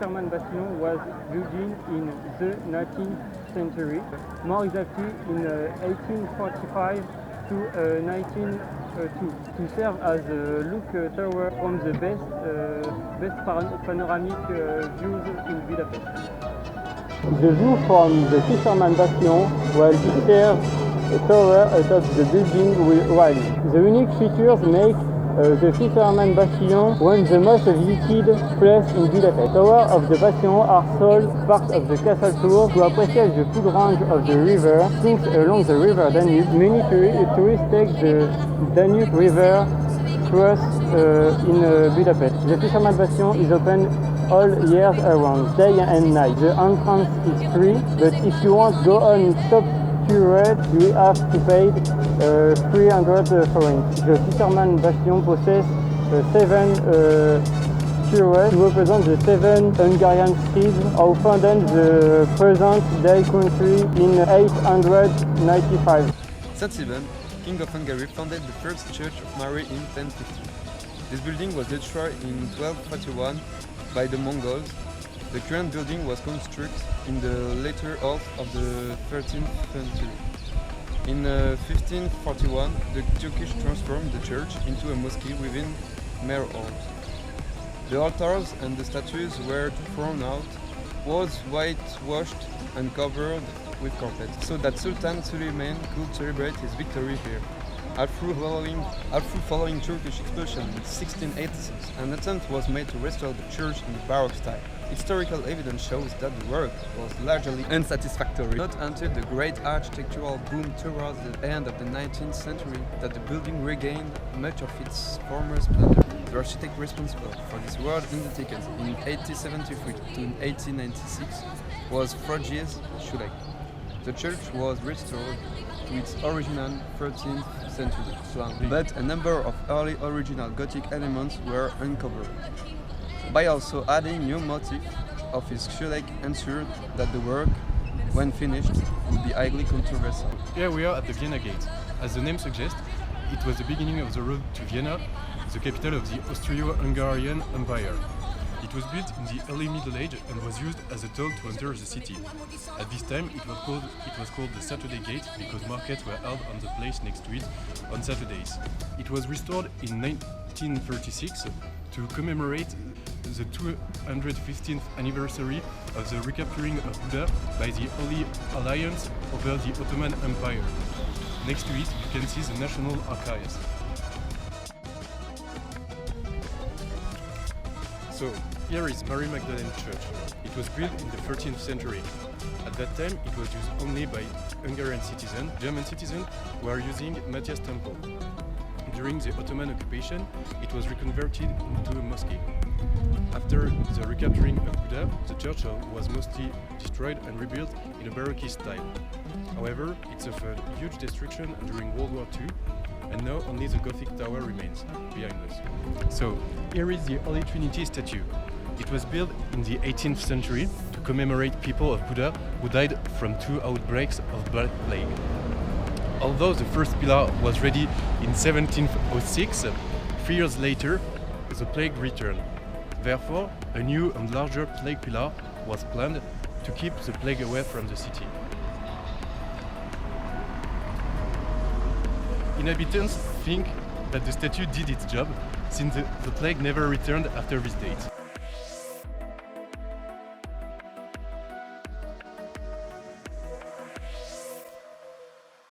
Fisherman Bastion was built in the 19th century, more exactly in 1845 to 1902, to serve as a look tower from the best panoramic views in Budapest. The view from the Fisherman Bastion will serve a tower atop the building will rise. The unique features make the Fisherman Bastion one of the most visited places in Budapest. Towers of the Bastion are sole part of the castle tour. To appreciate the full range of the river, since along the river Danube, many tourists take the Danube River cross in Budapest. The Fisherman Bastion is open all years around, day and night. The entrance is free, but if you want to go on top tour, you have to pay 300 forints. The Fisherman Bastion possesses 7 turrets to represent the 7 Hungarian cities who founded the present-day country in 895. Saint Stephen, King of Hungary, founded the first Church of Mary in 1050. This building was destroyed in 1241 by the Mongols. The current building was constructed in the later half of the 13th century. In 1541, the Turkish transformed the church into a mosque within mere halls. The altars and the statues were thrown out, walls whitewashed and covered with carpet, so that Sultan Süleyman could celebrate his victory here. After following Turkish expulsion in 1686, an attempt was made to restore the church in the Baroque style. Historical evidence shows that the work was largely unsatisfactory. Not until the great architectural boom towards the end of the 19th century that the building regained much of its former splendor. The architect responsible for this work undertaken in 1873 to 1896 was Frigyes Schulek. The church was restored to its original 13th century plan, but a number of early original Gothic elements were uncovered. By also adding new motifs, office Schulek ensured that the work, when finished, would be highly controversial. Here we are at the Vienna Gate. As the name suggests, it was the beginning of the road to Vienna, the capital of the Austro-Hungarian Empire. It was built in the early Middle Age and was used as a toll to enter the city. At this time, it was called the Saturday Gate because markets were held on the place next to it on Saturdays. It was restored in 1936 to commemorate the 215th anniversary of the recapturing of Buda by the Holy Alliance over the Ottoman Empire. Next to it, you can see the National Archives. So, here is Mary Magdalene Church. It was built in the 13th century. At that time, it was used only by Hungarian citizens. German citizens were using Matthias Temple. During the Ottoman occupation, it was reconverted into a mosque. After the recapturing of Buda, the church was mostly destroyed and rebuilt in a Baroque style. However, it suffered huge destruction during World War II, and now only the Gothic tower remains behind us. So, here is the Holy Trinity statue. It was built in the 18th century to commemorate people of Buda who died from 2 outbreaks of Black Plague. Although the first pillar was ready in 1706, 3 years later, the plague returned. Therefore, a new and larger plague pillar was planned to keep the plague away from the city. Inhabitants think that the statue did its job, since the plague never returned after this date.